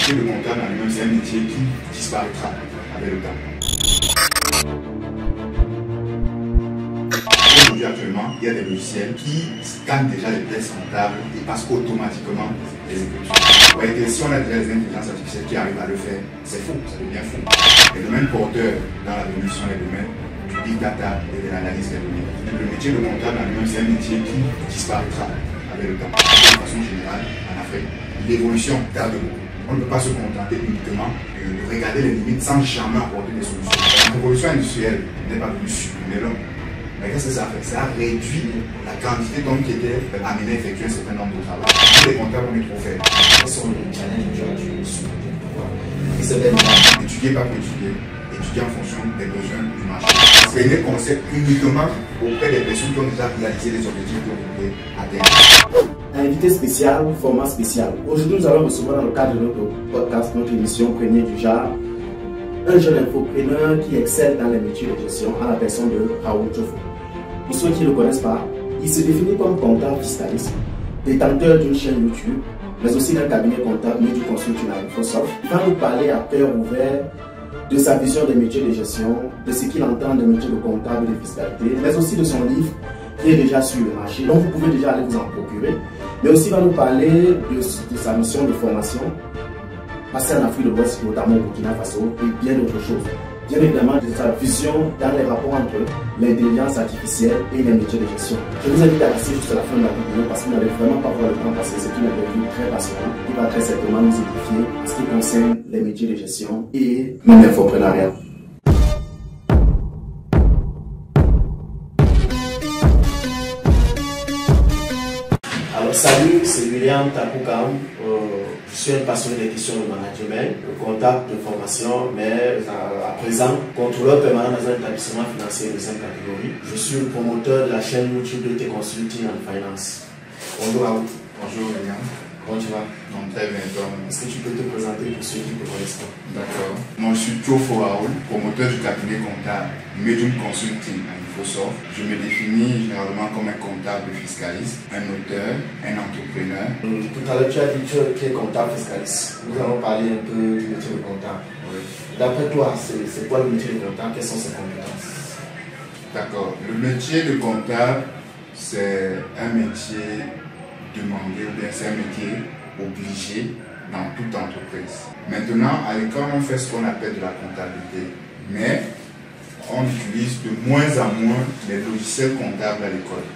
métier de comptable en lui-même, c'est un métier qui disparaîtra avec le temps. Aujourd'hui, actuellement, il y a des logiciels qui scannent déjà les pièces comptables et passent automatiquement les écritures. Vous voyez que si on a déjà des intelligences artificielles qui arrivent à le faire, c'est faux, ça devient faux. Les domaines porteurs dans l'avenir sont les domaines du big data et de l'analyse des données. Le métier de comptable en lui-même, c'est un métier qui disparaîtra avec le temps. De façon générale, en Afrique, l'évolution tarde beaucoup. On ne peut pas se contenter uniquement de regarder les limites sans jamais apporter des solutions. La révolution industrielle n'est pas venue supprimer l'homme. Mais qu'est-ce que ça a fait? Ça a réduit la quantité d'hommes qui étaient amenés à effectuer un certain nombre de travaux. Les comptables, on est trop faibles. Quels sont les challenges aujourd'hui sur le pouvoir? Étudier, pas pour étudier. Étudier en fonction des besoins du marché. Enseigner le concept uniquement auprès des personnes qui ont déjà réalisé les objectifs que vous voulez atteindre. Invité spécial, format spécial. Aujourd'hui, nous allons recevoir dans le cadre de notre podcast, notre émission Premier du genre, un jeune infopreneur qui excelle dans les métiers de gestion à la personne de Raoul Tchofo. Pour ceux qui ne le connaissent pas, il se définit comme comptable fiscaliste, détenteur d'une chaîne YouTube, mais aussi d'un cabinet comptable Medu Consulting à Microsoft. Il va nous parler à cœur ouvert de sa vision des métiers de gestion, de ce qu'il entend des métiers de comptable et de fiscalité, mais aussi de son livre qui est déjà sur le marché, donc vous pouvez déjà aller vous en procurer. Mais aussi il va nous parler de sa mission de formation, passée en Afrique de l'Ouest, notamment au Burkina Faso, et bien d'autres choses. Bien évidemment, de sa vision dans les rapports entre l'intelligence artificielle et les métiers de gestion. Je vous invite à rester jusqu'à la fin de la vidéo parce que vous n'allez vraiment pas voir le temps passer. C'est une interview très passionnante qui va très certainement nous édifier en ce qui concerne les métiers de gestion et même l'infoprenariat. Alors salut, c'est William Takoukam. Je suis un passionné des questions de management, de contact, de formation, mais à présent, contrôleur permanent dans un établissement financier de 5 catégories. Je suis le promoteur de la chaîne YouTube de T Consulting and Finance. Bonjour à vous. Bonjour William. Comment tu vas? Donc très bien, toi. Est-ce que tu peux te présenter pour ceux qui ne te connaissent pas? D'accord. Moi je suis Tchofo Raoul, promoteur du cabinet comptable Medu Consulting à Microsoft. Je me définis généralement comme un comptable fiscaliste, un auteur, un entrepreneur. Tout à l'heure tu as dit que tu es comptable fiscaliste. Nous allons parler un peu du métier de comptable. Oui. D'après toi, c'est quoi le métier de comptable? Quelles sont ses compétences? D'accord. Le métier de comptable, c'est un métier demandé, ou bien c'est un métier obligé dans toute entreprise. Maintenant, à l'école, on fait ce qu'on appelle de la comptabilité, mais on utilise de moins en moins les logiciels comptables à l'école.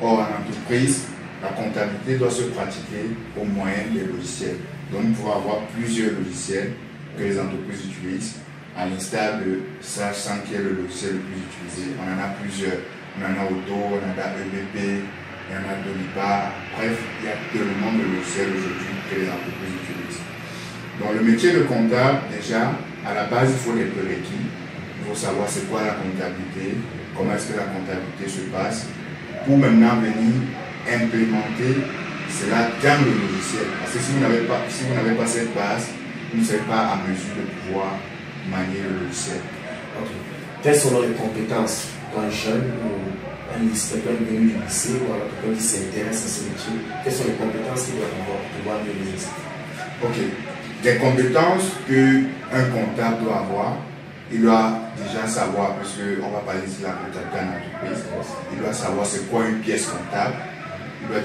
Or, en entreprise, la comptabilité doit se pratiquer au moyen des logiciels. Donc, nous pouvons avoir plusieurs logiciels que les entreprises utilisent, à l'instar de Sage 100 qui est le logiciel le plus utilisé. On en a plusieurs. On en a Auto, on en a EBP, il y en a Dolipa. Bref, il y a tellement de logiciels aujourd'hui que les entreprises utilisent. Donc, le métier de comptable, déjà, à la base, il faut les prérequis. Il faut savoir c'est quoi la comptabilité, comment est-ce que la comptabilité se passe, pour maintenant venir implémenter cela dans le logiciel. Parce que si vous n'avez pas cette base, vous ne serez pas à mesure de pouvoir manier le logiciel. Okay. Quelles sont les compétences d'un jeune ou un lycée, quelqu'un venu du lycée ou alors quelqu'un qui s'intéresse à ce métier? Quelles sont les compétences qu'il doit avoir pour pouvoir mieux les exercer? Ok. Les compétences qu'un comptable doit avoir, il doit déjà savoir, parce qu'on va parler ici de la comptabilité en entreprise, il doit savoir c'est quoi une pièce comptable, il doit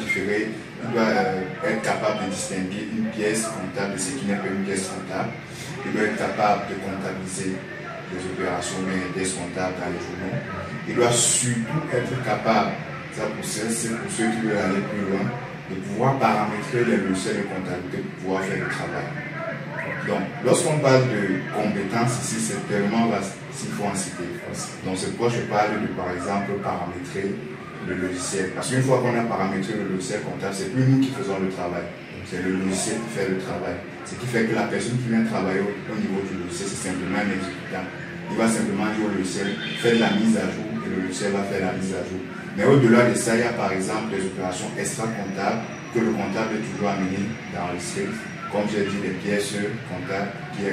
être capable de distinguer une pièce comptable de ce qui n'est pas une pièce comptable, il doit être capable de comptabiliser les opérations des comptables dans les journaux, il doit surtout être capable, ça pour ceux qui veulent aller plus loin, de pouvoir paramétrer les logiciels de comptabilité pour pouvoir faire le travail. Donc, lorsqu'on parle de compétences ici, c'est tellement vaste s'il faut en citer. Donc, c'est pourquoi je parle de, par exemple, paramétrer le logiciel. Parce qu'une fois qu'on a paramétré le logiciel comptable, c'est plus nous qui faisons le travail. C'est le logiciel qui fait le travail. Ce qui fait que la personne qui vient travailler au niveau du logiciel, c'est simplement un exécutant. Il va simplement dire au logiciel, faire de la mise à jour, et le logiciel va faire la mise à jour. Mais au-delà de ça, il y a par exemple des opérations extra-comptables que le comptable est toujours amené d'enregistrer. Comme j'ai dit, les pièces comptables que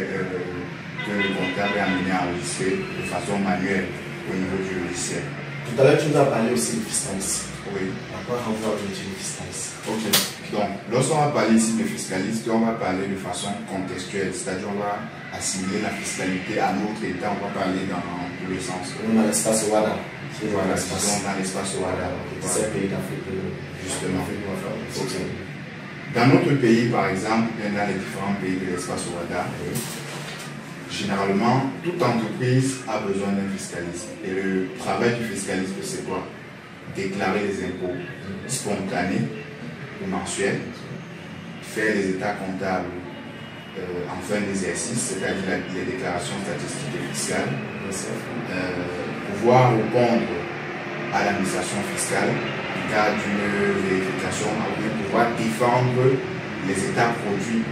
le comptable est amené à enregistrer de façon manuelle au niveau du logiciel. Tout à l'heure, tu nous as parlé aussi de fiscaliste. Oui. À quoi renvoie le métier de fiscaliste? Ok. Donc, lorsqu'on va parler ici de fiscaliste, on va parler de façon contextuelle, c'est-à-dire on va assimiler la fiscalité à notre État, on va parler dans tous les sens. Dans l'espace WADA. Voilà, disons dans l'espace WADA. C'est pays d'Afrique. Justement. Okay. Dans notre pays, par exemple, dans les différents pays de l'espace WADA, généralement, toute entreprise a besoin d'un fiscaliste. Et le travail du fiscaliste, c'est quoi? Déclarer les impôts spontanés ou mensuels, faire les états comptables en fin d'exercice, c'est-à-dire les déclarations statistiques et fiscales, pouvoir répondre à l'administration fiscale en cas d'une vérification, ou pouvoir défendre les états produits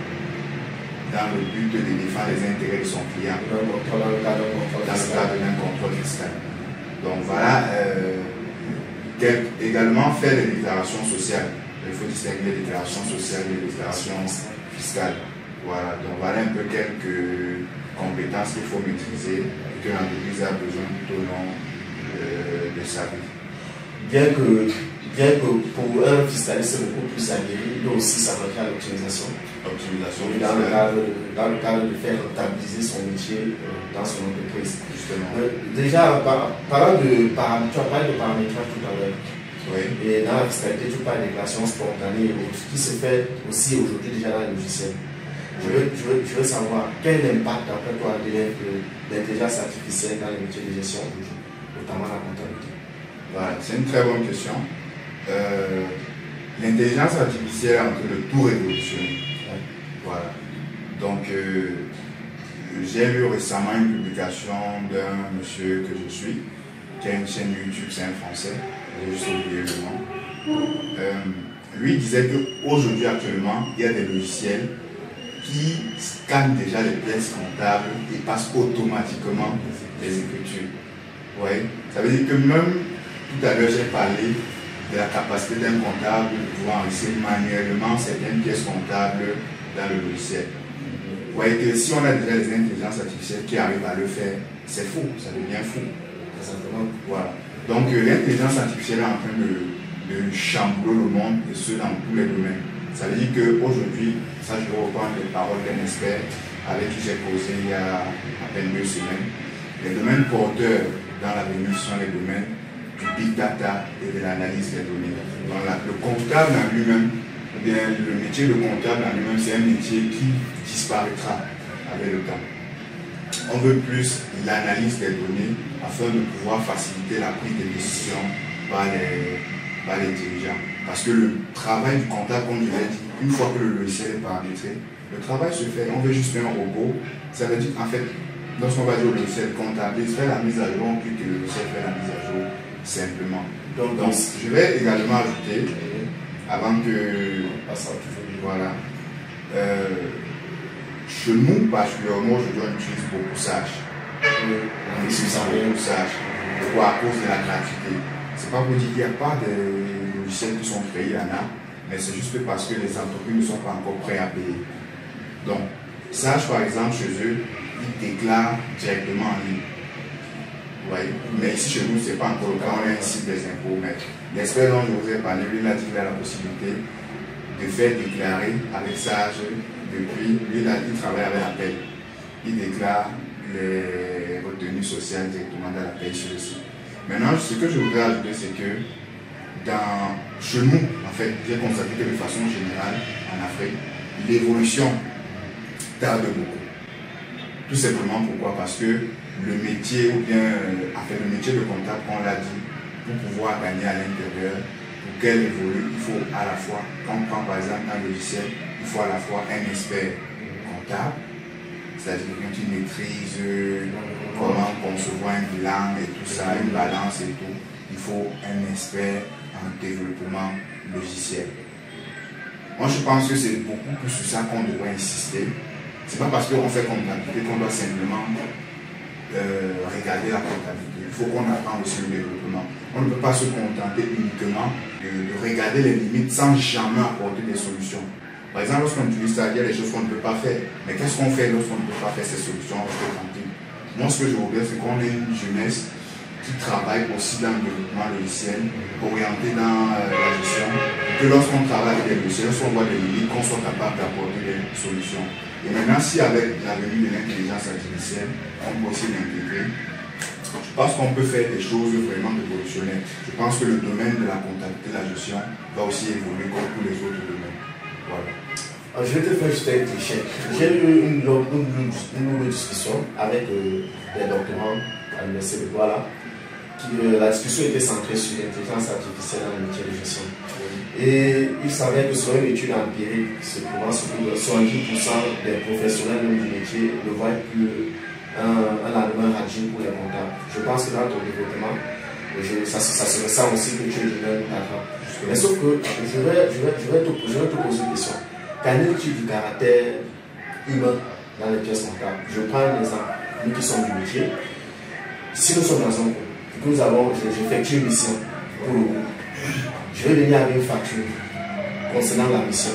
dans le but de défendre les intérêts de son client dans le cadre d'un contrôle fiscal. Donc voilà, également faire les déclarations sociales. Il faut distinguer les déclarations sociales et les déclarations fiscales. Voilà, donc voilà un peu quelques compétences qu'il faut maîtriser et que l'entreprise a besoin tout au long de sa vie. Bien que pour un fiscaliste c'est beaucoup plus aguerri, il doit aussi s'attaquer à l'optimisation. Dans le cadre de faire rentabiliser son métier dans son entreprise. Justement. Déjà, parlant de paramétrage, tu as parlé de paramétrage tout à l'heure. Oui. Et dans la fiscalité, tu parles de déclaration spontanée et autres, qui se fait aussi aujourd'hui déjà dans les logiciels. Je veux savoir quel impact, après toi, de l'intelligence artificielle dans les métiers de gestion aujourd'hui, notamment la comptabilité. Voilà, c'est une très bonne question. L'intelligence artificielle est en train de tout révolutionner. Voilà. Donc, j'ai lu récemment une publication d'un monsieur que je suis, qui a une chaîne YouTube, c'est un Français, j'ai juste oublié le nom. Lui disait qu'aujourd'hui, actuellement, il y a des logiciels qui scannent déjà les pièces comptables et passent automatiquement les écritures. Ouais. Ça veut dire que même tout à l'heure, j'ai parlé de la capacité d'un comptable de pouvoir enregistrer manuellement certaines pièces comptables dans le logiciel. Vous voyez que si on a déjà les intelligences artificielles qui arrivent à le faire, c'est fou, ça devient fou. Voilà. Donc l'intelligence artificielle est en train de chambouler le monde et ce dans tous les domaines. Ça veut dire qu'aujourd'hui, ça je vais reprendre les paroles d'un expert avec qui j'ai causé il y a à peine 2 semaines. Les domaines porteurs dans l'avenir sont les domaines du big data et de l'analyse des données. Donc le comptable en lui-même, ou bien le métier de comptable en lui-même, c'est un métier qui disparaîtra avec le temps. On veut plus l'analyse des données afin de pouvoir faciliter la prise de décision par les dirigeants. Parce que le travail du comptable, comme je l'ai dit, une fois que le logiciel est paramétré, le travail se fait. On veut juste un robot. Ça veut dire qu'en fait, lorsqu'on va dire au logiciel comptable, il fait la mise à jour, on clique que le logiciel fait la mise à jour simplement. Donc je vais également ajouter, avant que... Voilà. Chez nous, particulièrement, aujourd'hui, on utilise beaucoup Sage. On utilise beaucoup Sage. Pourquoi? À cause de la gratuité. C'est pas pour dire qu'il n'y a pas de logiciels qui sont créés, il y en a, mais c'est juste parce que les entreprises ne sont pas encore prêtes à payer. Donc, Sage, par exemple, chez eux, ils déclarent directement en ligne. Ouais. Mais ici, chez nous, ce n'est pas encore le cas, on a un site des impôts. Mais l'expert dont je vous ai parlé, lui, il a dit qu'il a la possibilité de faire déclarer avec Sage depuis, lui, il travaille avec la paie. Il déclare les retenues sociales directement dans la paie sur le site. Maintenant, ce que je voudrais ajouter, c'est que chez nous, en fait, j'ai constaté que de façon générale, en Afrique, l'évolution tarde beaucoup. Tout simplement pourquoi? Parce que le métier, ou bien, le métier de comptable, comme on l'a dit, pour pouvoir gagner à l'intérieur, pour qu'elle évolue, il faut à la fois, quand on prend par exemple un logiciel, il faut à la fois un expert comptable, c'est-à-dire qui maîtrise comment concevoir un bilan et tout ça, une balance et tout. Il faut un expert en développement logiciel. Moi, je pense que c'est beaucoup plus sur ça qu'on devrait insister. C'est pas parce qu'on fait comptabilité qu'on doit simplement regarder la comptabilité. Il faut qu'on apprenne aussi le développement. On ne peut pas se contenter uniquement de regarder les limites sans jamais apporter des solutions. Par exemple, lorsqu'on utilise ça, il y a des choses qu'on ne peut pas faire. Mais qu'est-ce qu'on fait lorsqu'on ne peut pas faire ces solutions? Moi, ce que je regrette, c'est qu'on ait une jeunesse qui travaillent aussi dans le développement logiciel, orientés dans la gestion, que lorsqu'on travaille avec des logiciels, lorsqu'on voit des limites, qu'on soit capable d'apporter des solutions. Et maintenant, si avec la venue de l'intelligence artificielle, on peut aussi l'intégrer, je pense qu'on peut faire des choses vraiment révolutionnaires. Je pense que le domaine de la comptabilité, de la gestion, va aussi évoluer comme tous les autres domaines. Voilà. Je vais te faire juste un cliché. J'ai eu une longue discussion avec des doctorants à l'université de Douala. La discussion était centrée sur l'intelligence artificielle dans le métier de gestion. Et il s'avère que sur une étude empirique, se prouvant surtout que 70% des professionnels du métier ne voient plus un lendemain raging pour les comptables. Je pense que dans ton développement, ça se ressent aussi que tu es du même cadre. Mais sauf que je vais te poser une question. Qu'en est-il du caractère humain dans les pièces comptables? Je prends un exemple. Nous qui sommes du métier, si nous sommes dans un groupe, j'effectue une mission pour le groupe, je vais venir avec une facture concernant la mission.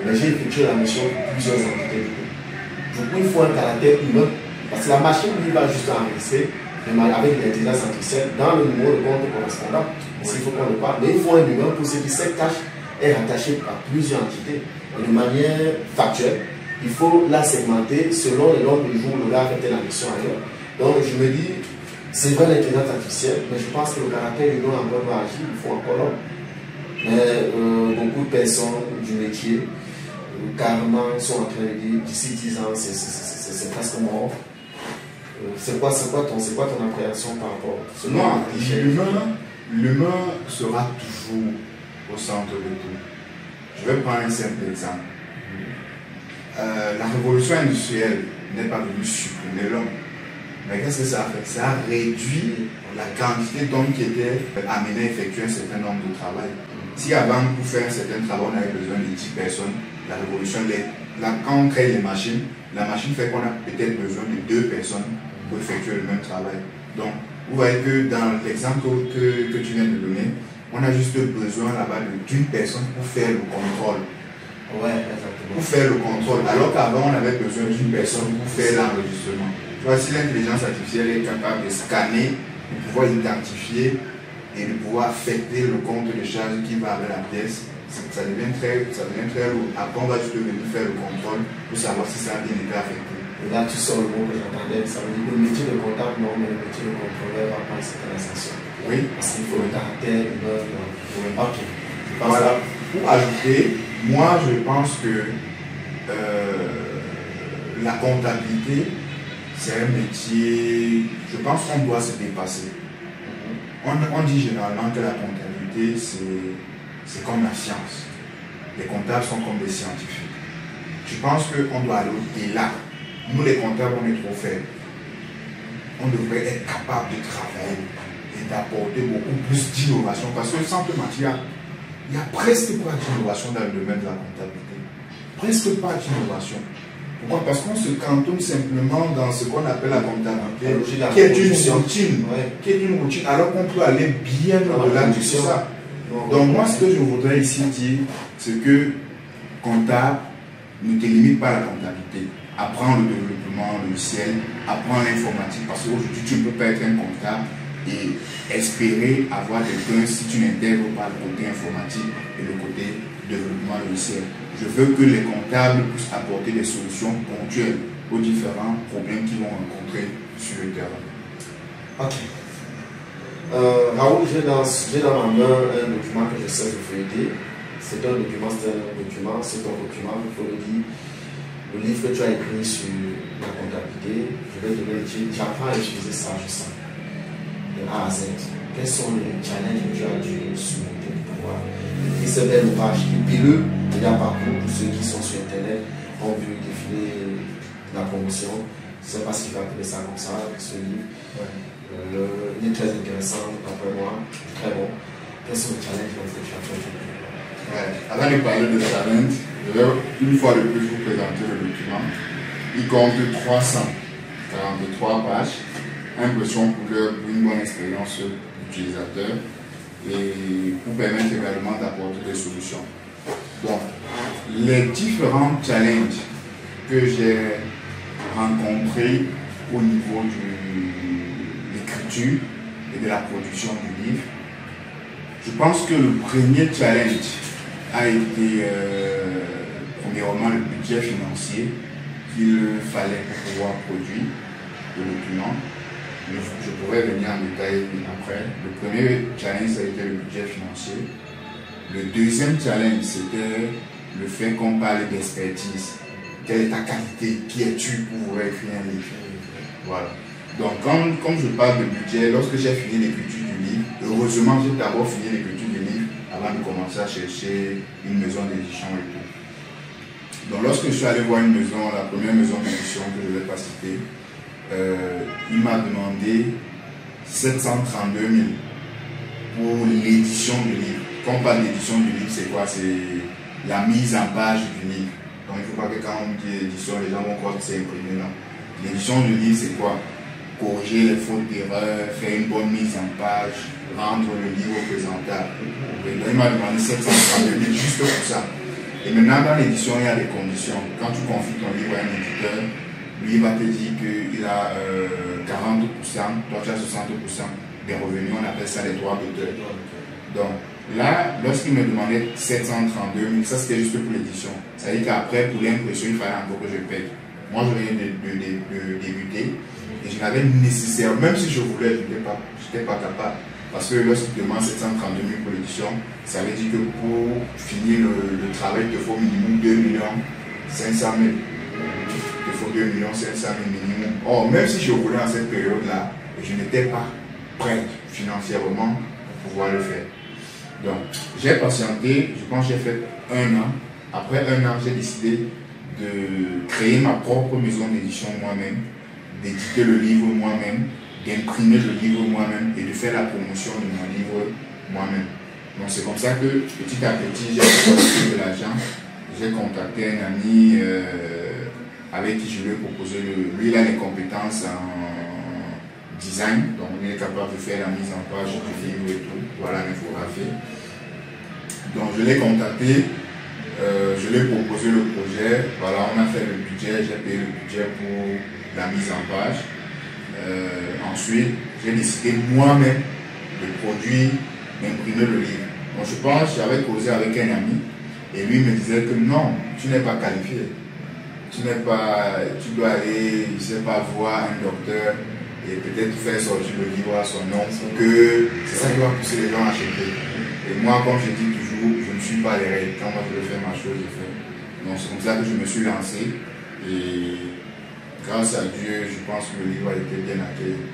Mais j'ai effectué la mission pour plusieurs entités du groupe. Du coup, il faut un caractère humain. Parce que la machine, lui, va juste enregistrer avec l'intelligence artificielle dans le numéro de compte correspondant. S'il faut qu'on le parle. Mais il faut un humain pour ce qui cette tâche est rattachée à plusieurs entités. Et de manière factuelle, il faut la segmenter selon le nombre de jours où le gars a fait la mission ailleurs. Donc je me dis, c'est vrai l'intelligence artificielle, mais je pense que le caractère humain encore doit agir, il faut encore l'homme. Mais beaucoup de personnes du métier carrément sont en train de dire d'ici 10 ans, c'est presque mort. C'est quoi ton appréhension par rapport à ce Non, l'humain sera toujours au centre de tout. Je vais prendre un simple exemple. La révolution industrielle n'est pas venue supprimer l'homme. Mais qu'est-ce que ça a fait? Ça a réduit la quantité d'hommes qui étaient amenés à effectuer un certain nombre de travail. Si avant, pour faire un certain travail, on avait besoin de 10 personnes, la révolution, quand on crée les machines, la machine fait qu'on a peut-être besoin de 2 personnes pour effectuer le même travail. Donc, vous voyez que dans l'exemple que tu viens de donner, on a juste besoin là-bas d'une personne pour faire le contrôle. Ouais, exactement. Pour faire le contrôle, alors qu'avant on avait besoin d'une personne pour faire l'enregistrement. Tu vois, si l'intelligence artificielle est capable de scanner, de pouvoir identifier et de pouvoir affecter le compte de charge qui va avec la pièce, ça devient très lourd. Après, on va juste venir faire le contrôle pour savoir si ça a bien été affecté. Et là, tu sors le mot que j'entendais, ça veut dire que le métier de comptable, non, mais le métier de contrôleur va prendre cette ascension. Oui. Parce qu'il faut le caractère humain. Ok. Voilà. Pour ajouter, moi, je pense que la comptabilité, c'est un métier, je pense qu'on doit se dépasser. On dit généralement que la comptabilité, c'est comme la science. Les comptables sont comme des scientifiques. Je pense qu'on doit aller au-delà. Nous, les comptables, on est trop faibles. On devrait être capable de travailler et d'apporter beaucoup plus d'innovation. Parce que sans te mentir, il n'y a presque pas d'innovation dans le domaine de la comptabilité. Presque pas d'innovation. Pourquoi? Parce qu'on se cantonne simplement dans ce qu'on appelle la comptabilité, qui est une routine. Qui est une routine, alors qu'on peut aller bien au-delà de ça. Donc moi, ce que je voudrais ici dire, c'est que comptable ne te limite pas à la comptabilité. Apprends le développement logiciel, apprends l'informatique, parce qu'aujourd'hui, tu ne peux pas être un comptable et espérer avoir des gains si tu n'intègres pas le côté informatique et le côté développement logiciel. Je veux que les comptables puissent apporter des solutions ponctuelles aux différents problèmes qu'ils vont rencontrer sur le terrain. Ok. Raoul, j'ai dans ma main un document que j'essaie de feuilleter. C'est un document, c'est ton document, il faut le dire. Le livre que tu as écrit sur la comptabilité, je vais te dire, j'apprends à utiliser ça, je sens. De A à Z. Quels sont les challenges que tu as dû surmonter pour pouvoir écrire ce bel ouvrage qui pileux, il y a parcours pour ceux qui sont sur Internet, ont vu défiler la promotion. Je ne sais pas ce qu'il va appeler ça comme ça, ce livre. Il est très intéressant, d'après moi, très bon. Quels sont les challenges que tu as fait? Avant de parler de challenge, je vais une fois de plus vous présenter le document. Il compte 343 pages, impression couleur pour une bonne expérience utilisateur et pour permettre également d'apporter des solutions. Donc, les différents challenges que j'ai rencontrés au niveau de l'écriture et de la production du livre. Je pense que le premier challenge a été premièrement le budget financier qu'il fallait pour pouvoir produire le document. Je pourrais venir en détail après. Le premier challenge, ça a été le budget financier. Le deuxième challenge, c'était le fait qu'on parle d'expertise. Quelle est ta qualité? Qui es-tu pour pouvoir écrire un livre? Voilà. Donc, comme je parle de budget, lorsque j'ai fini l'écriture du livre, heureusement, j'ai d'abord fini l'écriture du livre avant de commencer à chercher une maison d'édition et tout. Donc, lorsque je suis allé voir une maison, la première maison d'édition que je ne vais pas citer, il m'a demandé 732 000 pour l'édition du livre. Quand on parle d'édition du livre, c'est quoi? C'est la mise en page du livre. Donc il ne faut pas que quand on dit édition, les gens vont croire que c'est imprimé. Non. L'édition du livre, c'est quoi? Corriger les fautes d'erreur, faire une bonne mise en page, rendre le livre présentable. Donc il m'a demandé 732 000 juste pour ça. Et maintenant, dans l'édition, il y a des conditions. Quand tu confies ton livre à un éditeur, lui, il va te dire qu'il a 40%, toi tu as 60% des revenus, on appelle ça les droits d'auteur. Donc là, lorsqu'il me demandait 732 000, ça c'était juste pour l'édition. Ça veut dire qu'après, pour l'impression, il fallait encore que je paye. Moi, je venais de débuter et je n'avais nécessairement, même si je voulais, je n'étais pas capable. Parce que lorsqu'il demande 732 000 pour l'édition, ça veut dire que pour finir le travail, il te faut minimum 2 500 000. Il faut 2 500 000 minimum. Or, même si je voulais en cette période-là, je n'étais pas prêt financièrement pour pouvoir le faire. Donc, j'ai patienté, je pense que j'ai fait 1 an. Après 1 an, j'ai décidé de créer ma propre maison d'édition moi-même, d'éditer le livre moi-même, d'imprimer le livre moi-même et de faire la promotion de mon livre moi-même. Donc, c'est comme ça que petit à petit, j'ai collecté de l'argent. J'ai contacté un ami avec qui je lui ai proposé, lui il a les compétences en design, donc il est capable de faire la mise en page du livre et tout, voilà l'infographie. Donc je l'ai contacté, je lui ai proposé le projet, voilà on a fait le budget, j'ai payé le budget pour la mise en page. Ensuite j'ai décidé moi-même de produire, d'imprimer le livre. Donc je pense, j'avais causé avec un ami et lui me disait que non, tu n'es pas qualifié. Tu dois aller, je ne sais pas, voir un docteur et peut-être faire sortir le livre à son nom, que c'est ça qui va pousser les gens à acheter. Et moi, comme je dis toujours, je ne suis pas les règles. Quand moi je veux faire ma chose, je fais. Donc c'est comme ça que je me suis lancé et grâce à Dieu, je pense que le livre a été bien accueilli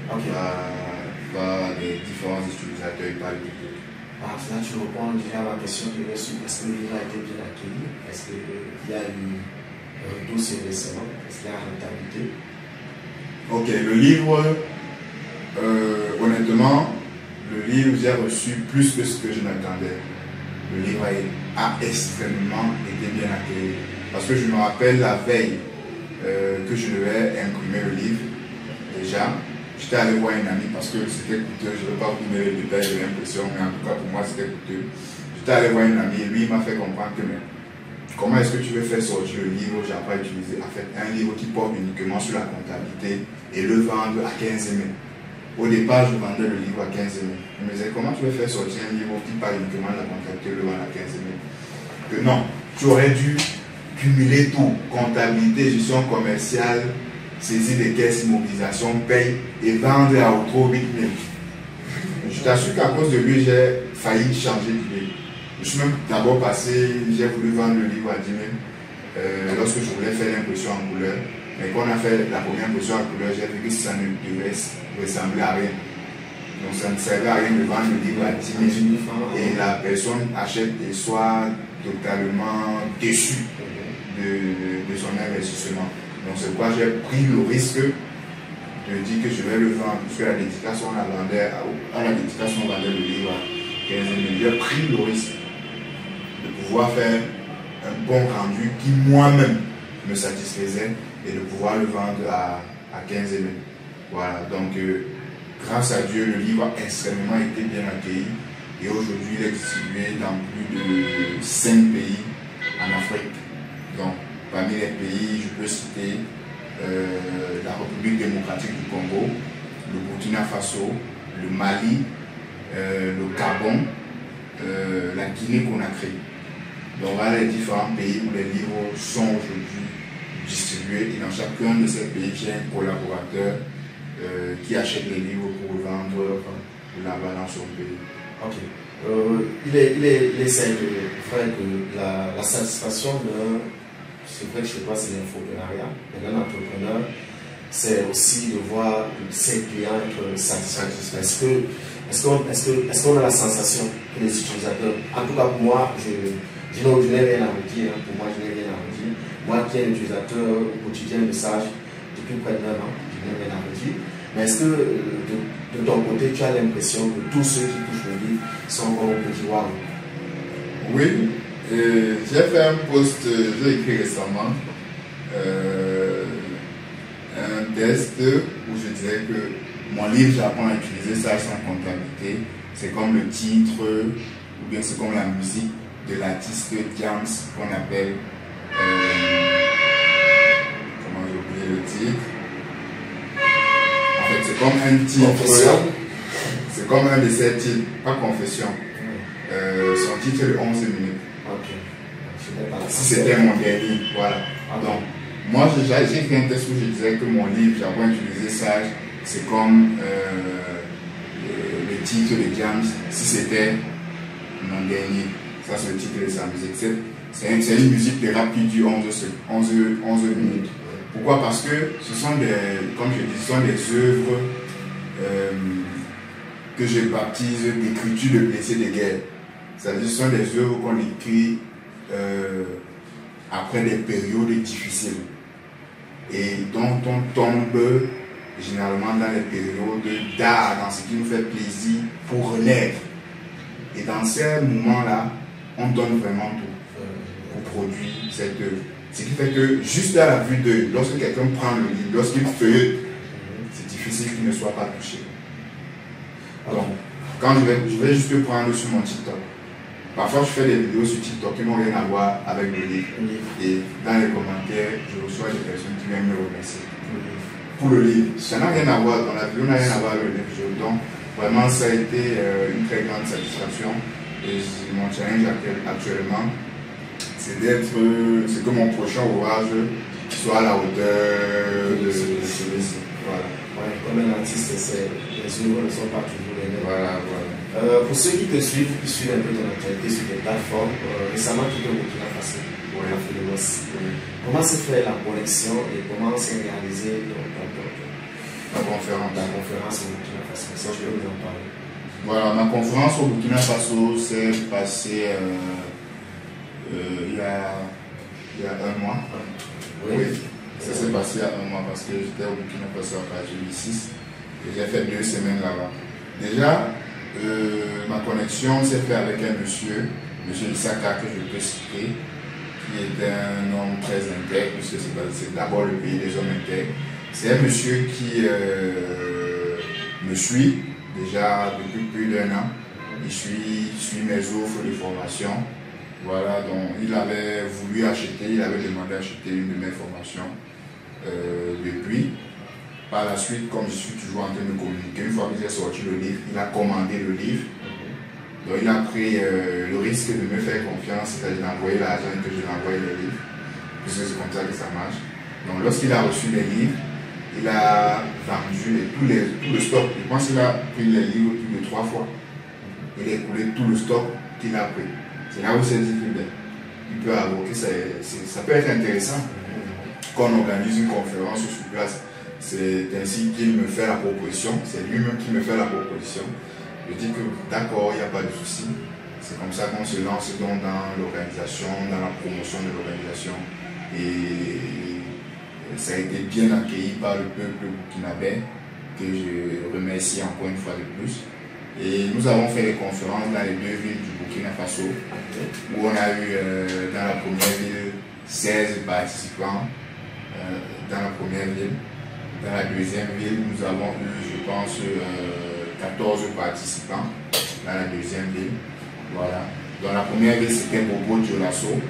par les différents utilisateurs et par le public. Alors là, tu réponds déjà à la question que est-ce que le livre a été bien accueilli? Est-ce qu'il y a eu retour sur récemment? Est-ce qu'il y a rentabilité? Ok, le livre, honnêtement, le livre, j'ai reçu plus que ce que je m'attendais. Le livre a extrêmement été bien accueilli. Parce que je me rappelle la veille que je devais imprimer le livre, déjà, j'étais allé voir un ami parce que c'était coûteux. Je ne vais pas vous donner les détails de l'impression, mais en tout cas pour moi c'était coûteux. J'étais allé voir un ami et lui il m'a fait comprendre que mais, comment est-ce que tu veux faire sortir le livre, j'ai pas utilisé, en fait, un livre qui porte uniquement sur la comptabilité et le vendre à 15 000. Au départ, je vendais le livre à 15 000. Je me disais, comment tu veux faire sortir un livre qui parle uniquement de la comptabilité et le vendre à 15 000? Que non, tu aurais dû cumuler tout, comptabilité, gestion commerciale, saisie des caisses, immobilisation, paye et vendre à auto 8 000. Je t'assure qu'à cause de lui, j'ai failli changer d'idée. Je suis même d'abord passé, j'ai voulu vendre le livre à 10 000 lorsque je voulais faire l'impression en couleur. Mais quand on a fait la première impression en couleur, j'ai vu que ça ne devait ressembler à rien. Donc ça ne servait à rien de vendre le livre à 10 000 et la personne achète et soit totalement déçue de son investissement. Donc c'est pourquoi j'ai pris le risque de dire que je vais le vendre, puisque à la dédicace on vendait le livre à 15 000. J'ai pris le risque de pouvoir faire un bon rendu qui moi-même me satisfaisait et de pouvoir le vendre à 15 000. Voilà, donc grâce à Dieu, le livre a extrêmement été bien accueilli et aujourd'hui il est distribué dans plus de 5 pays en Afrique. Donc parmi les pays, je peux citer la République démocratique du Congo, le Burkina Faso, le Mali, le Gabon, la Guinée-Conakry. Donc voilà les différents pays où les livres sont aujourd'hui distribués et dans chacun de ces pays, il y a un collaborateur qui achète les livres pour le vendre là-bas dans son pays. Ok. Il essaie de faire que la satisfaction d'un, c'est vrai que chez toi c'est l'infoprenariat, mais d'un entrepreneur, c'est aussi de voir ses clients être satisfaits. Est-ce qu'on a la sensation que les utilisateurs, en tout cas pour moi, je n'ai rien à redire, hein, pour moi je n'ai rien à redire. Moi qui est un utilisateur au quotidien de Sage depuis près d'1 an, je n'ai rien à redire. Mais est-ce que de ton côté, tu as l'impression que tous ceux qui touchent le livre sont comme un petit wow? Oui, j'ai fait un post, j'ai écrit récemment un test où je disais que mon livre j'apprends à utiliser Sage sans comptabilité. C'est comme le titre, ou bien c'est comme la musique de l'artiste James qu'on appelle, comment j'ai oublié le titre. En fait, c'est comme un titre, c'est comme un de ses titres, pas Confession. Son titre est de 11 minutes. Ok. Si c'était mon dernier, voilà. Donc, moi j'ai fait un test où je disais que mon livre, j'avais utilisé Sage, c'est comme le titre de James, si c'était mon dernier. Ça, c'est le titre de sa musique. C'est une musique de rap qui dure 11 minutes. Pourquoi? Parce que ce sont des, comme je dis, ce sont des œuvres que je baptise d'écriture de blessés de guerre. C'est-à-dire ce sont des œuvres qu'on écrit après des périodes difficiles et dont on tombe généralement dans les périodes d'art, dans ce qui nous fait plaisir pour renaître. Et dans ces moments-là, on donne vraiment tout pour produire cette œuvre. Ce qui fait que juste à la vue d'œil, lorsque quelqu'un prend le livre, lorsqu'il feuillette, c'est difficile qu'il ne soit pas touché. Donc, quand je vais juste prendre sur mon TikTok, parfois je fais des vidéos sur TikTok qui n'ont rien à voir avec le livre. Et dans les commentaires, je reçois des personnes qui viennent me remercier pour le livre. Ça n'a rien à voir, dans la vidéo n'a rien à voir avec le livre. Donc, vraiment, ça a été une très grande satisfaction. Et mon challenge actuellement, c'est que mon prochain ouvrage soit à la hauteur de celui-ci. Voilà. Ouais, comme un artiste, les œuvres ne sont pas toujours les mêmes. Voilà. Pour ceux qui te suivent, qui suivent un peu ton actualité sur des plateformes, récemment tu es au Burkina Faso. Comment s'est fait la connexion et comment s'est réalisée la conférence au Burkina Faso? Ça, je peux vous en parler. Voilà, ma conférence au Burkina Faso s'est passée il y a 1 mois. Oui. Ça s'est passé il y a 1 mois parce que j'étais au Burkina Faso à partir du 6 et j'ai fait 2 semaines là-bas. Déjà, ma connexion s'est faite avec un monsieur Isaka, que je peux citer, qui est un homme très intègre, puisque c'est d'abord le pays des hommes intègres. C'est un monsieur qui me suit déjà depuis plus d'1 an. Il suit mes offres de formation. Voilà, donc il avait voulu acheter, il avait demandé d'acheter une de mes formations depuis. Par la suite, comme je suis toujours en train de communiquer, une fois que j'ai sorti le livre, il a commandé le livre. Donc il a pris le risque de me faire confiance, c'est-à-dire d'envoyer l'argent et que je lui envoie le livre, puisque c'est comme ça que ça marche. Donc lorsqu'il a reçu les livres, il a vendu tout le stock. Je pense qu'il a pris les livres plus de 3 fois. Il a écoulé tout le stock qu'il a pris. C'est là où c'est dit qu'il peut avoquer, ça peut être intéressant. Quand on organise une conférence sur place, c'est ainsi qu'il me fait la proposition, c'est lui-même qui me fait la proposition. Je dis que d'accord, il n'y a pas de souci. C'est comme ça qu'on se lance dans l'organisation, dans la promotion de l'organisation. Et ça a été bien accueilli par le peuple burkinabé, que je remercie encore une fois de plus. Et nous avons fait des conférences dans les 2 villes du Burkina Faso, où on a eu dans la première ville 16 participants, dans la première ville. Dans la deuxième ville, nous avons eu, je pense, 14 participants dans la deuxième ville. Voilà. Dans la première ville, c'était Bobo Dioulasso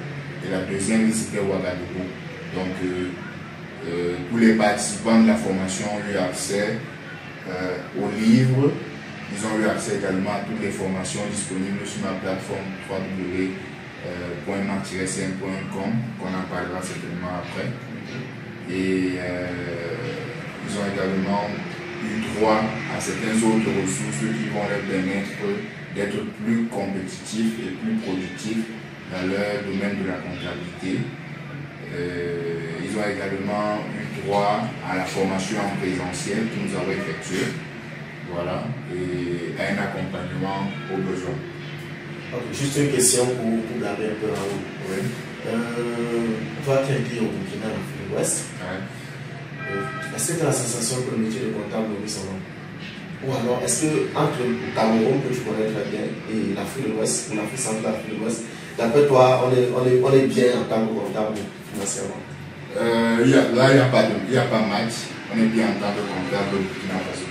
et la deuxième ville, c'était Ouagadougou. Donc, tous les participants de la formation ont eu accès aux livres Ils ont eu accès également à toutes les formations disponibles sur ma plateforme www.martiresen.com, qu'on en parlera certainement après. Et ils ont également eu droit à certaines autres ressources qui vont leur permettre d'être plus compétitifs et plus productifs dans leur domaine de la comptabilité. Ils ont également eu droit à la formation en présentiel que nous avons effectuée, voilà, et à un accompagnement aux besoins. Okay, juste une question pour garder un peu en haut. Oui. Toi, tu es dit au Burkina, en Afrique de l'Ouest. Ouais. Est-ce que tu as la sensation que le métier de comptable oublie son nom? Ou alors, est-ce que entre le Cameroun, que tu connais très bien, et l'Afrique de l'Ouest, ou l'Afrique centrale, l'Afrique de l'Ouest, d'après toi, on est bien en tant que comptable financièrement? Là, il n'y a pas match. On est bien en tant que comptable au Burkina Faso.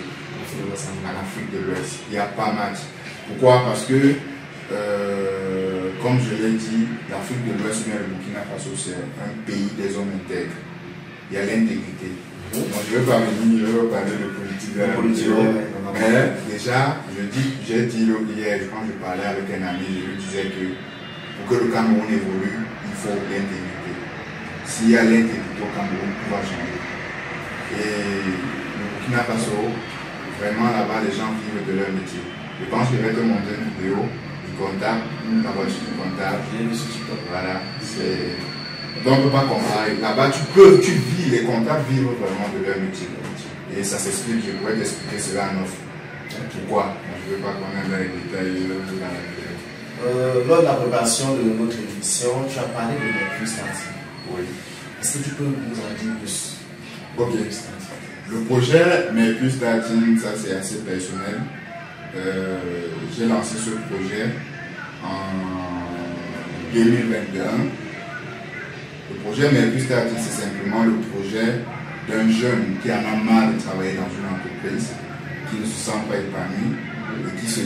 En Afrique de l'Ouest. Il n'y a pas match. Pourquoi? Parce que, comme je l'ai dit, l'Afrique de l'Ouest, mais le Burkina Faso, c'est un pays des hommes intègres. Il y a l'intégrité. Moi, je ne veux pas parler de politique de la vidéo, mais déjà, j'ai dit hier, quand je parlais avec un ami, je lui disais que pour que le Cameroun évolue, il faut l'intégrité. S'il y a l'intégrité au Cameroun, tout va changer. Et le Burkina Faso, vraiment là-bas, les gens vivent de leur métier. Je pense que je vais te montrer une vidéo du comptable, la voiture du comptable. Voilà, c'est. Donc, on ne peut pas comparer. Là-bas, tu vis, les comptables vivent vraiment de leur métier. Et ça s'explique, je pourrais t'expliquer cela en offre. Pourquoi? Je ne veux pas connaître les détails dans la vidéo. Lors de la préparation de notre émission, tu as parlé de Mercure Starting. Oui. Est-ce que tu peux nous en dire plus? Ok. Le projet Mercure Starting, ça c'est assez personnel. J'ai lancé ce projet en 2021. Le projet Mercure Starting, c'est simplement le projet d'un jeune qui en a marre de travailler dans une entreprise, qui ne se sent pas épanoui et qui se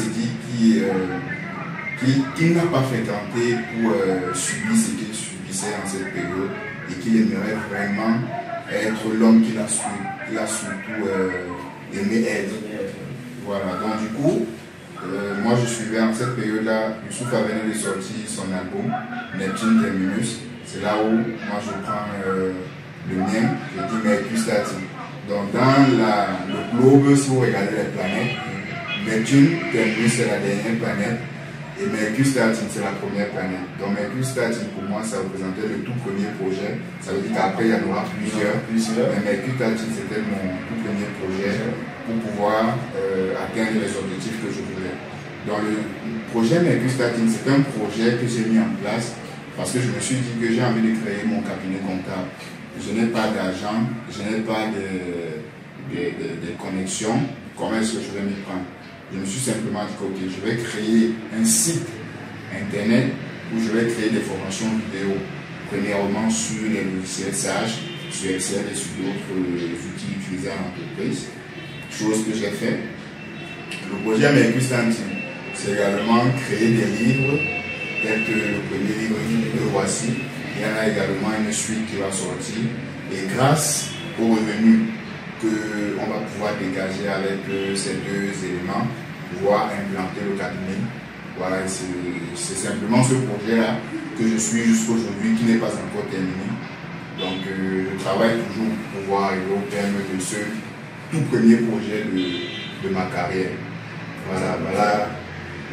dit qu'il n'a pas fréquenté pour subir ce qu'il subissait en cette période et qu'il aimerait vraiment être l'homme qu'il a surtout aimé être. Voilà, donc du coup, moi je suivais en cette période-là, Youssouf venait de sortir son album Neptune Terminus. C'est là où moi je prends le mien, je dis Mercure Starting. Donc dans le globe, si vous regardez les planètes, Neptune Terminus c'est la dernière planète et Mercure Starting c'est la première planète. Donc Mercure Starting pour moi ça représentait le tout premier projet. Ça veut dire qu'après il y en aura plusieurs. Mais Mercure Starting c'était mon tout premier projet pour pouvoir atteindre les objectifs que je voulais. Donc le projet Mercure Starting c'est un projet que j'ai mis en place parce que je me suis dit que j'ai envie de créer mon cabinet comptable. Je n'ai pas d'argent, je n'ai pas de connexion. Comment est-ce que je vais m'y prendre? Je me suis simplement dit que okay, je vais créer un site internet où je vais créer des formations vidéo. Premièrement sur les logiciels Sage, sur Excel et sur d'autres outils utilisés en entreprise. Chose que j'ai fait. Le projet Mercure Starting, c'est également créer des livres. Tels que le premier livre que voici, il y en a également une suite qui va sortir. Et grâce aux revenus qu'on va pouvoir dégager avec ces deux éléments, pouvoir implanter le cabinet. Voilà, c'est simplement ce projet-là que je suis jusqu'aujourd'hui qui n'est pas encore terminé. Donc je travaille toujours pour pouvoir arriver au terme de ce tout premier projet de ma carrière. Voilà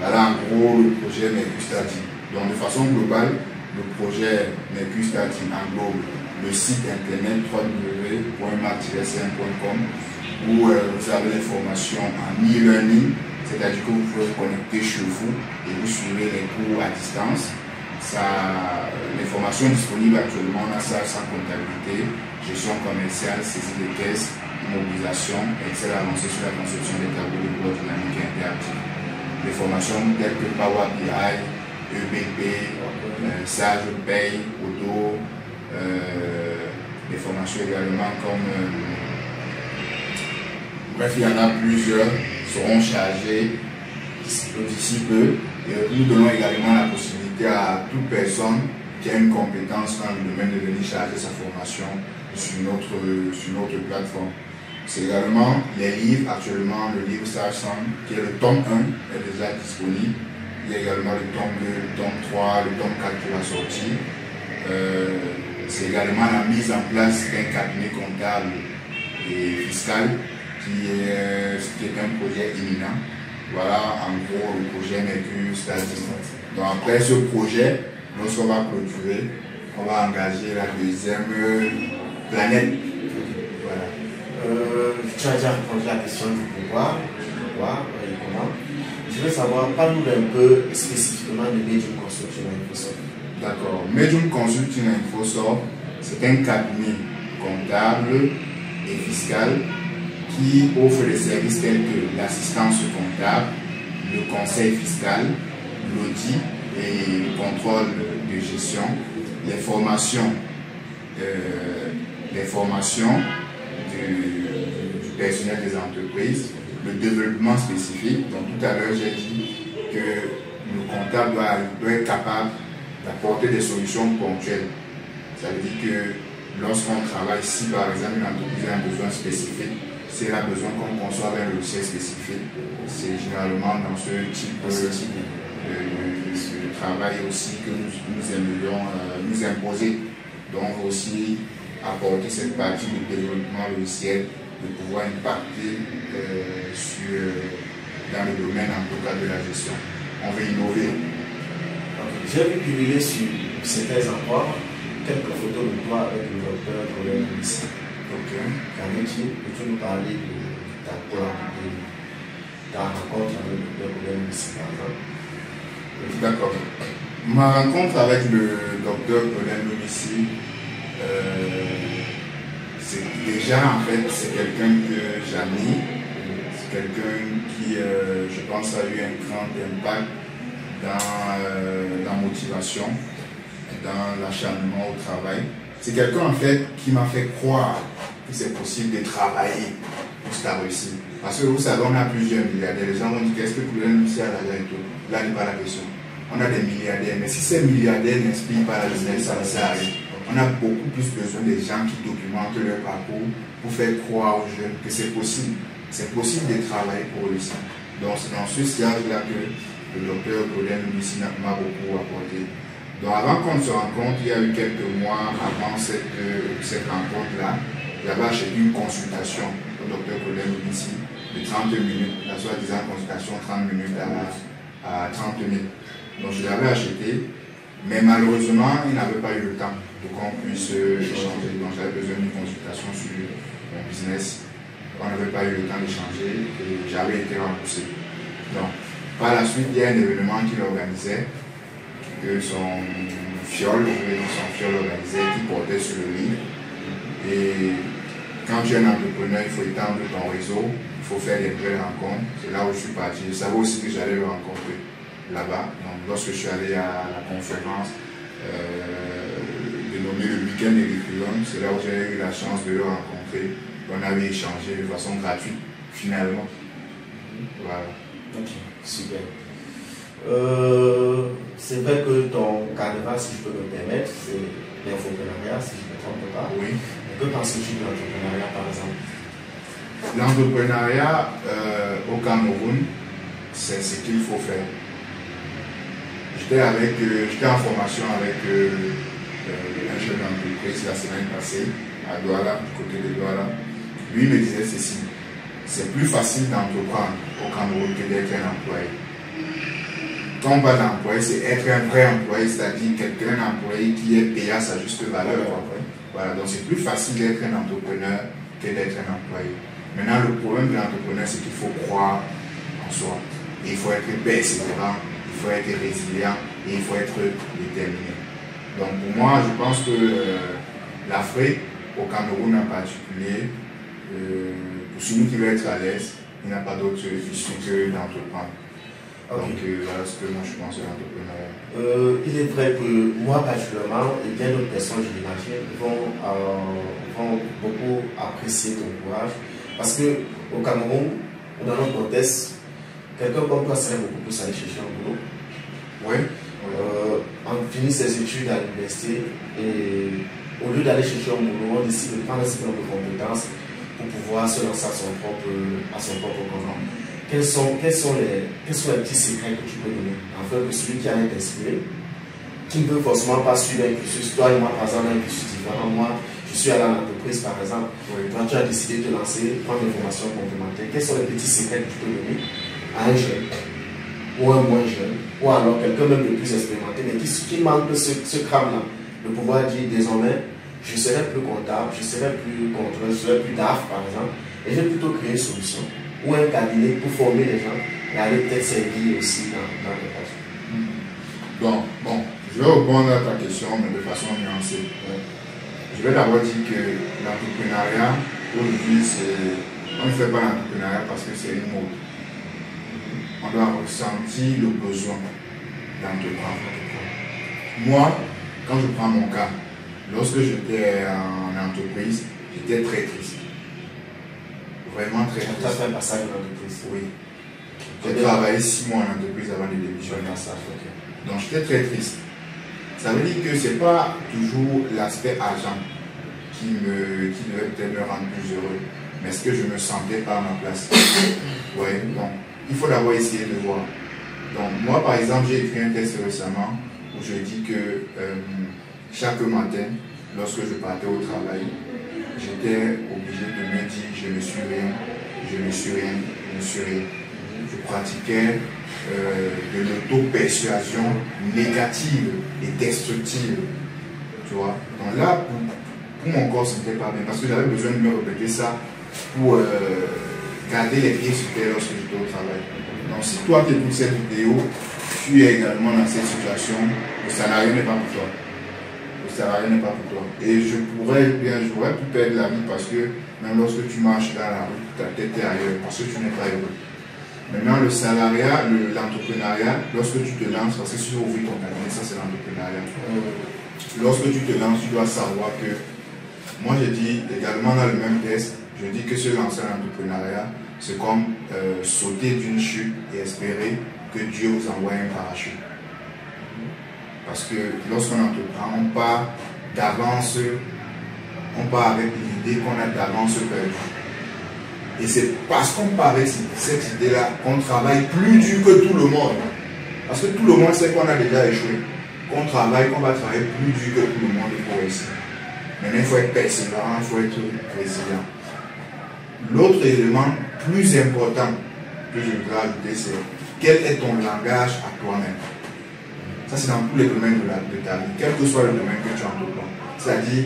en gros le projet Mercure Starting. Donc de façon globale, le projet Mercure Starting englobe le site internet www.martiresen.com où vous avez les formations en e-learning, c'est-à-dire que vous pouvez vous connecter chez vous et vous suivez les cours à distance. Les formations disponibles actuellement, on a ça sans comptabilité, gestion commerciale, saisie de caisse, mobilisation, Excel avancé sur la conception des tableaux de bord dynamiques et interactifs. Les formations telles que Power BI, EBP, Sage, Pay, Auto, des formations également comme bref, il y en a plusieurs, seront chargées d'ici peu. Et nous donnons également la possibilité à toute personne qui a une compétence dans le domaine de venir charger sa formation sur notre plateforme. C'est également les livres. Actuellement, le livre Sarson, qui est le tome 1, est déjà disponible. Il y a également le tome 2, le tome 3, le tome 4 qui va sortir. C'est également la mise en place d'un cabinet comptable et fiscal qui est un projet imminent. Voilà en gros le projet Mercure Stadium. Donc après ce projet, lorsqu'on va clôturer, on va engager la deuxième planète. Voilà. Tu as déjà répondu à la question du pouvoir et comment. Je veux savoir, parle-nous un peu spécifiquement de Medium Consulting Infosoft. D'accord. Medium Consulting Infosoft, c'est un cabinet comptable et fiscal qui offre des services tels que l'assistance comptable, le conseil fiscal, l'audit et le contrôle de gestion, les formations du personnel des entreprises, le développement spécifique. Donc tout à l'heure, j'ai dit que le comptable doit être capable d'apporter des solutions ponctuelles. Ça veut dire que lorsqu'on travaille, si par exemple une entreprise a un besoin spécifique, si elle a besoin qu'on conçoive un logiciel spécifique, c'est généralement dans ce type de travail aussi que nous aimerions nous imposer. Donc aussi apporter cette partie de développement logiciel, de pouvoir impacter dans le domaine en tout cas de la gestion. On veut innover. J'ai vu publier sur certains endroits quelques photos de toi avec le docteur Colin ici. Qu'en est-il? Peux-tu nous parler de ta rencontre avec le docteur Colin ici par exemple? D'accord. Ma rencontre avec le docteur Colin ici, c'est déjà en fait c'est quelqu'un que j'admire, c'est quelqu'un qui je pense a eu un grand impact dans la motivation, dans l'acharnement au travail. C'est quelqu'un en fait qui m'a fait croire que c'est possible de travailler jusqu'à réussir. Parce que vous savez, on a plusieurs milliardaires. Les gens vont dire qu'est-ce que Colin Lucie a l'argent et tout. Là n'est pas la question. On a des milliardaires, mais si ces milliardaires n'inspirent pas la jeunesse, ça ne sert à rien. On a beaucoup plus besoin des gens qui documentent leur parcours pour faire croire aux jeunes que c'est possible. C'est possible de travailler pour réussir. Donc c'est dans ce sillage-là que le docteur Colin Lucie m'a beaucoup apporté. Donc avant qu'on se rencontre, il y a eu quelques mois avant cette rencontre-là, j'avais acheté une consultation au docteur Colin Lucie de 30 minutes, la soi-disant consultation 30 minutes à 30 minutes. Donc je l'avais acheté, mais malheureusement, il n'avait pas eu le temps pour qu'on puisse échanger. Donc j'avais besoin d'une consultation sur mon business. On n'avait pas eu le temps d'échanger et j'avais été remboursé. Donc par la suite, il y a un événement qu'il organisait, que son fiole organisé, qui portait sur le livre. Et quand tu es un entrepreneur, il faut étendre ton réseau, il faut faire des vraies rencontres. C'est là où je suis parti. Je savais aussi que j'allais le rencontrer là-bas. Donc lorsque je suis allé à la conférence dénommée le week-end des curriculums, c'est là où j'ai eu la chance de le rencontrer. On avait échangé de façon gratuite, finalement. Voilà. Ok, super. C'est vrai que ton canevas, si je peux me permettre, c'est l'infoprenariat, si je ne me trompe pas. Oui. Que penses-tu de l'entrepreneuriat, par exemple? L'entrepreneuriat au Cameroun, c'est ce qu'il faut faire. J'étais en formation avec un chef d'entreprise la semaine passée à Douala, du côté de Douala. Lui me disait ceci: c'est plus facile d'entreprendre au Cameroun que d'être un employé. Quand on parle d'employé, c'est être un vrai employé, c'est-à-dire quelqu'un employé qui est payé à sa juste valeur. Voilà, donc c'est plus facile d'être un entrepreneur que d'être un employé. Maintenant, le problème de l'entrepreneur, c'est qu'il faut croire en soi. Et il faut être persévérant, il faut être résilient et il faut être déterminé. Donc pour moi, je pense que l'Afrique, au Cameroun en particulier, pour celui qui veut être à l'aise, il n'a pas d'autre issue que d'entreprendre. Okay. Donc voilà ce que moi je pense de l'entrepreneuriat. Il est vrai que moi particulièrement et bien d'autres personnes, je l'imagine, vont beaucoup apprécier ton courage. Parce qu'au Cameroun, dans notre contexte, quelqu'un comme toi serait beaucoup plus aller chercher un boulot. Oui. On finit ses études à l'université et au lieu d'aller chercher un boulot, on décide de prendre un certain nombre de compétences pour pouvoir se lancer à son propre compte. Quels sont les petits secrets que tu peux donner afin que celui qui a été inspiré, qui ne veut forcément pas suivre un cursus, toi et moi par exemple un cursus différent, moi je suis allé à l'entreprise par exemple, toi tu as décidé de te lancer, prendre des formations complémentaires, quels sont les petits secrets que tu peux donner à un jeune ou un moins jeune, ou alors quelqu'un même de plus expérimenté, mais qui manque ce crâne-là, de pouvoir dire désormais je serai plus comptable, je serai plus contrôleur, je serai plus DAF par exemple, et je vais plutôt créer une solution ou un cabinet pour former les gens et aller peut-être servir aussi dans le projet. Bon, je vais répondre à ta question, mais de façon nuancée. Je vais d'abord dire que l'entrepreneuriat, aujourd'hui, on ne fait pas l'entrepreneuriat parce que c'est une mode. On doit ressentir le besoin d'entreprendre. Moi, quand je prends mon cas, lorsque j'étais en entreprise, j'étais très triste. Vraiment très triste. Tu as fait un passage dans l'entreprise? Oui. J'ai travaillé 6 mois en entreprise avant de démissionner. Donc j'étais très triste. Ça veut dire que ce n'est pas toujours l'aspect argent qui devait peut-être me rendre plus heureux, mais ce que je ne me sentais pas à ma place. Ouais, donc il faut d'abord essayer de voir. Donc moi par exemple, j'ai écrit un texte récemment où je dis que chaque matin, lorsque je partais au travail, j'étais obligé de me dire je ne suis rien, je ne suis rien, je ne suis rien. Je pratiquais de l'auto-persuasion négative et destructive. Tu vois? Donc là, pour mon corps, ce n'était pas bien parce que j'avais besoin de me répéter ça pour garder les pieds sur terre lorsque j'étais au travail. Donc si toi qui écoutes cette vidéo, tu es également dans cette situation, le salarié n'est pas pour toi. Le salarié n'est pas pour toi. Et je pourrais pu perdre la vie parce que même lorsque tu marches dans la rue, ta tête est ailleurs parce que tu n'es pas heureux. Maintenant, le salariat, l'entrepreneuriat, lorsque tu te lances, parce que si tu ouvres ton cabinet, ça c'est l'entrepreneuriat. Lorsque tu te lances, tu dois savoir que, moi je dis également dans le même texte, je dis que se lancer en entrepreneuriat, c'est comme sauter d'une chute et espérer que Dieu vous envoie un parachute. Parce que lorsqu'on entreprend, on part d'avance, on part avec l'idée qu'on a d'avance perdu. Et c'est parce qu'on part avec cette idée-là qu'on travaille plus dur que tout le monde. Parce que tout le monde sait qu'on a déjà échoué. Qu'on travaille, qu'on va travailler plus dur que tout le monde pour réussir. Maintenant, il faut être persévérant, il faut être résilient. L'autre élément plus important que je voudrais ajouter, c'est quel est ton langage à toi-même. Ça, c'est dans tous les domaines de ta vie, quel que soit le domaine que tu entreprends. C'est-à-dire,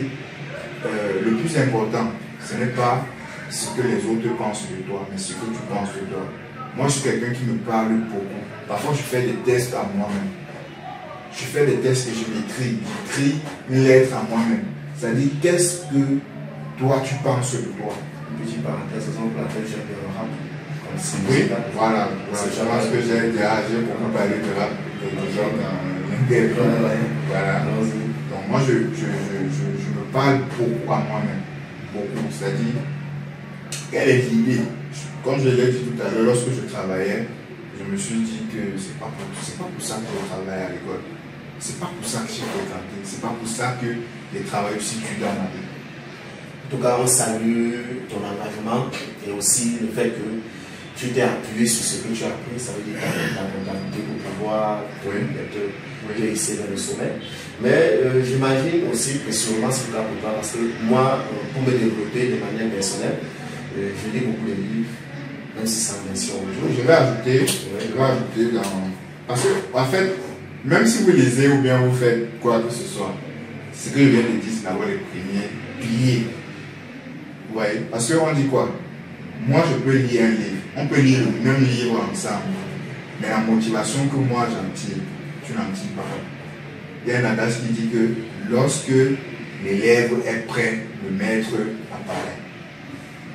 le plus important, ce n'est pas ce que les autres pensent de toi, mais ce que tu penses de toi. Moi, je suis quelqu'un qui me parle beaucoup. Parfois, je fais des tests à moi-même. Je fais des tests et je m'écris. J'écris une lettre à moi-même. C'est-à-dire, qu'est-ce que toi, tu penses de toi? Une petite parenthèse, on peut l'appeler j'aime le rap. Oui, voilà. Je pense que j'ai beaucoup parlé de rap. Voilà. Donc, moi, je me parle beaucoup à moi-même. Beaucoup. C'est-à-dire, quelle est l'idée? Comme je l'ai dit tout à l'heure, lorsque je travaillais, je me suis dit que c'est pas pour ça que je travaille à l'école. C'est pas pour ça que j'ai fréquenté. C'est pas pour ça que les travailleurs situent dans ma vie. En tout cas, on salue ton engagement et aussi le fait que tu t'es appuyé sur ce que tu as appris. Ça veut dire que tu as la comptabilité pour pouvoir réussir dans le sommet. Mais j'imagine aussi que sûrement c'est le cas pour toi parce que moi, pour me développer de manière personnelle, je lis beaucoup de livres, même si c'est en mention aujourd'hui. Je vais ajouter dans... Parce que, en fait, même si vous lisez ou bien vous faites quoi que ce soit, ce que je viens de dire, c'est d'avoir les premiers piliers. Vous voyez? Parce qu'on dit quoi? Moi, je peux lire un livre. On peut lire le même livre ensemble. Mais la motivation que moi j'en tire, tu n'en tires pas. Il y a un adage qui dit que lorsque l'élève est prêt, le maître apparaît.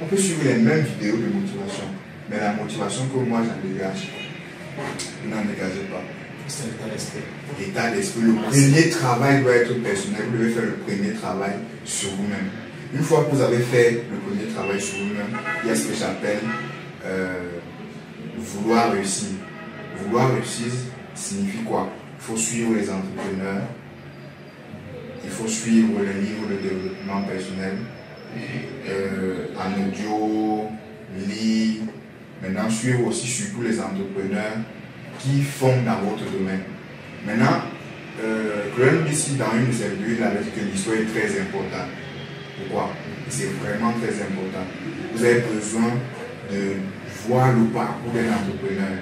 On peut suivre les mêmes vidéos de motivation, mais la motivation que moi j'en dégage, vous n'en dégagez pas. C'est l'état d'esprit. L'état d'esprit. Le premier travail doit être personnel. Vous devez faire le premier travail sur vous-même. Une fois que vous avez fait le premier travail sur vous-même, il y a ce que j'appelle vouloir réussir. Vouloir réussir signifie quoi? Il faut suivre les entrepreneurs, il faut suivre les livres de développement personnel, en audio, lire, maintenant suivre aussi surtout les entrepreneurs qui font dans votre domaine. Maintenant, Clone ici dans une de ses vidéos, il avait dit que l'histoire est très importante. Pourquoi? C'est vraiment très important. Vous avez besoin de voir le parcours d'un entrepreneur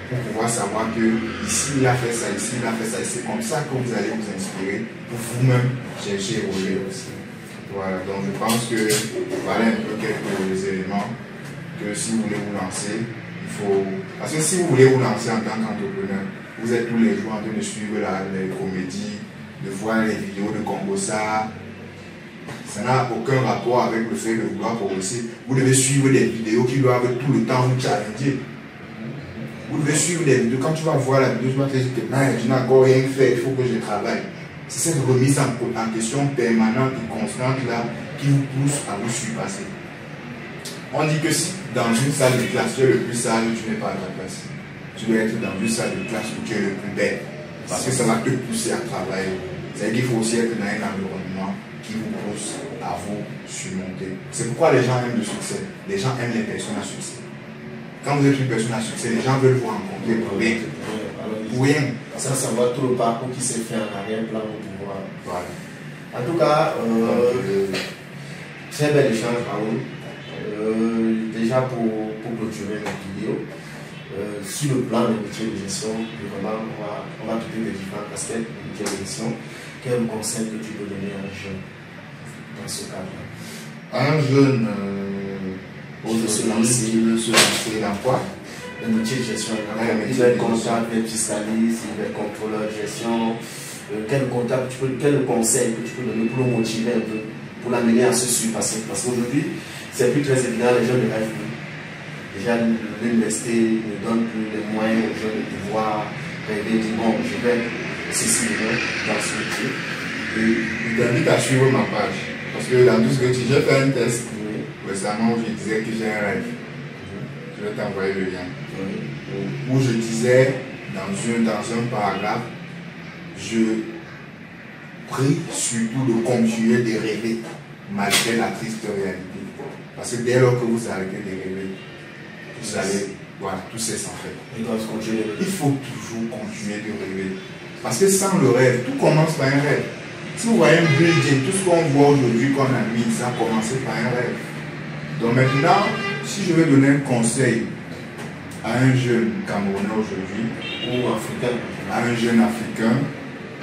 pour pouvoir savoir que ici il a fait ça, ici il a fait ça. C'est comme ça que vous allez vous inspirer pour vous-même chercher et évoluer aussi. Voilà, donc je pense que voilà un peu quelques éléments que si vous voulez vous lancer, il faut. Parce que si vous voulez vous lancer en tant qu'entrepreneur, vous êtes tous les jours en train de suivre les comédies, de voir les vidéos de Congosa. Ça n'a aucun rapport avec le fait de vouloir progresser. Vous devez suivre des vidéos qui doivent tout le temps vous challenger. Vous devez suivre des vidéos. Quand tu vas voir la vidéo, tu vas te dire que je n'ai encore rien fait, il faut que je travaille. C'est cette remise en question permanente et constante là qui vous pousse à vous surpasser. On dit que si dans une salle de classe, tu es le plus sage, tu n'es pas à ta place. Tu dois être dans une salle de classe où tu es le plus bête. Parce que ça va te pousser à travailler. C'est-à-dire qu'il faut aussi être dans un environnement qui vous pousse à vous surmonter. C'est pourquoi les gens aiment le succès. Les gens aiment les personnes à succès. Quand vous êtes une personne à succès, les gens veulent vous rencontrer pour rien. Pour rien. Sans savoir tout le parcours qui s'est fait en arrière-plan pour pouvoir. Voilà. En tout cas, très bel échange, Raoul. Déjà pour clôturer notre vidéo, sur le plan des métiers de gestion, vraiment, on va traiter des différents aspects des métiers de gestion. Quel conseil que tu peux donner à un jeune dans ce cadre-là? Un jeune Pour se lancer dans quoi? Le métier de gestion. Il va être comptable, il va être fiscaliste, il va être contrôleur de gestion. Quel conseil que tu peux donner pour le motiver un peu, pour l'amener à se surpasser? Parce qu'aujourd'hui, c'est plus très évident, les jeunes ne rêvent plus. Déjà, l'université ne donne plus les moyens aux jeunes de pouvoir rêver, dire bon, je vais ceci dans ce métier. Je t'invite à suivre ma page. Parce que dans tout ce que tu dis, j'ai fait un test. Récemment, je disais que j'ai un rêve. Je vais t'envoyer le lien. Où je disais, dans un paragraphe, je prie surtout de continuer de rêver malgré la triste réalité. Parce que dès lors que vous arrêtez de rêver, vous allez, voilà, tout cesse en fait. Il faut toujours continuer de rêver. Parce que sans le rêve, tout commence par un rêve. Si vous voyez un building, tout ce qu'on voit aujourd'hui qu'on a mis, ça a commencé par un rêve. Donc maintenant, si je vais donner un conseil à un jeune Camerounais aujourd'hui, ou africain, à un jeune Africain,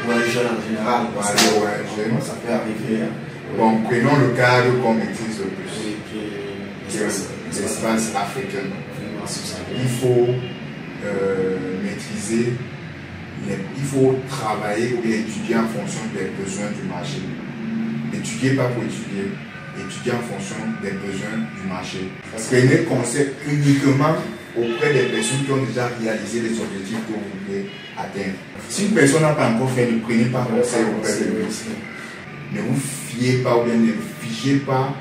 ou un jeune en général, voilà, ou un jeune, ça peut arriver. Bon, prenons le cadre qu'on maîtrise le plus, qui est l'espace africain. Il faut maîtriser, il faut travailler ou étudier en fonction des besoins du marché. N'étudiez pas pour étudier, étudier en fonction des besoins du marché. Prenez conseil uniquement auprès des personnes qui ont déjà réalisé les objectifs que vous voulez atteindre. Si une personne n'a pas encore fait, ne prenez pas conseil auprès de lui. Ne vous fiez pas ou bien ne figez pas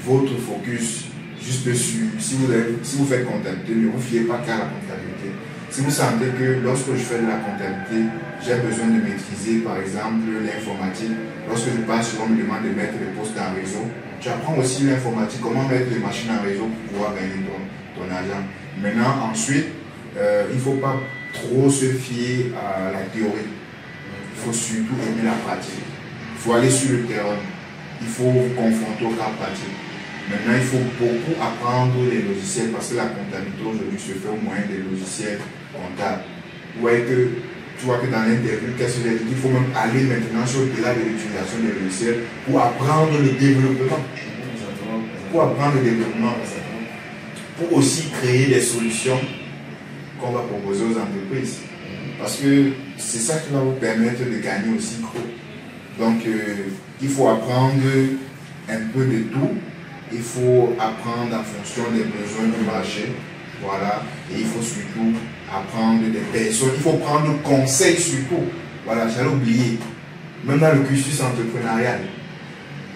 votre focus juste dessus. Si vous faites comptabilité, ne vous fiez pas qu'à la comptabilité. Si vous sentez que lorsque je fais de la comptabilité, j'ai besoin de maîtriser par exemple l'informatique, lorsque je passe, on me demande de mettre les postes en réseau, tu apprends aussi l'informatique, comment mettre les machines en réseau pour pouvoir gagner ton argent. Maintenant, ensuite, il ne faut pas trop se fier à la théorie. Il faut surtout aimer la pratique. Il faut aller sur le terrain. Il faut vous confronter au cas pratique. Maintenant, il faut beaucoup apprendre les logiciels parce que la comptabilité aujourd'hui se fait au moyen des logiciels comptables. Tu vois que dans l'interview, qu'est-ce que j'ai dit? Il faut même aller maintenant au-delà de l'utilisation des logiciels pour apprendre le développement. Pour apprendre le développement. Pour aussi créer des solutions qu'on va proposer aux entreprises. Parce que c'est ça qui va vous permettre de gagner aussi gros. Donc, il faut apprendre un peu de tout. Il faut apprendre en fonction des besoins du marché. Voilà. Et il faut surtout apprendre des personnes. Il faut prendre conseil surtout. Voilà, j'allais oublier. Même dans le cursus entrepreneurial,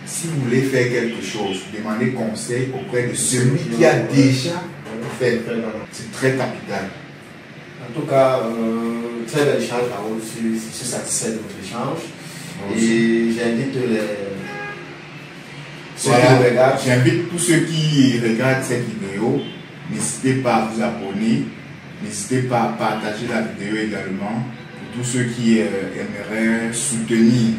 si vous voulez faire quelque chose, demandez conseil auprès de celui qui a déjà fait. C'est très capital. En tout cas, très bel échange, Raoul. Je suis satisfait de votre échange. Et j'invite Voilà, j'invite tous ceux qui regardent cette vidéo, n'hésitez pas à vous abonner, n'hésitez pas à partager la vidéo également pour tous ceux qui aimeraient soutenir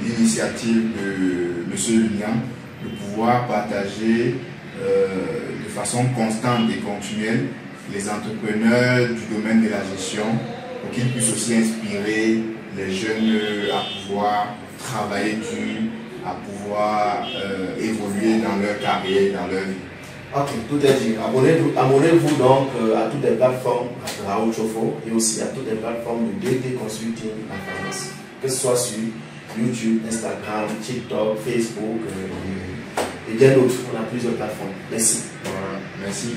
l'initiative de M. Lunian, de pouvoir partager de façon constante et continuelle les entrepreneurs du domaine de la gestion pour qu'ils puissent aussi inspirer les jeunes à pouvoir travailler dur, à pouvoir évoluer dans leur carrière, dans leur vie. Ok, tout est dit. Abonnez-vous donc à toutes les plateformes de Raoul Chofo et aussi à toutes les plateformes de DT Consulting en France, que ce soit sur YouTube, Instagram, TikTok, Facebook et bien d'autres. On a plusieurs plateformes. Merci. Voilà, merci.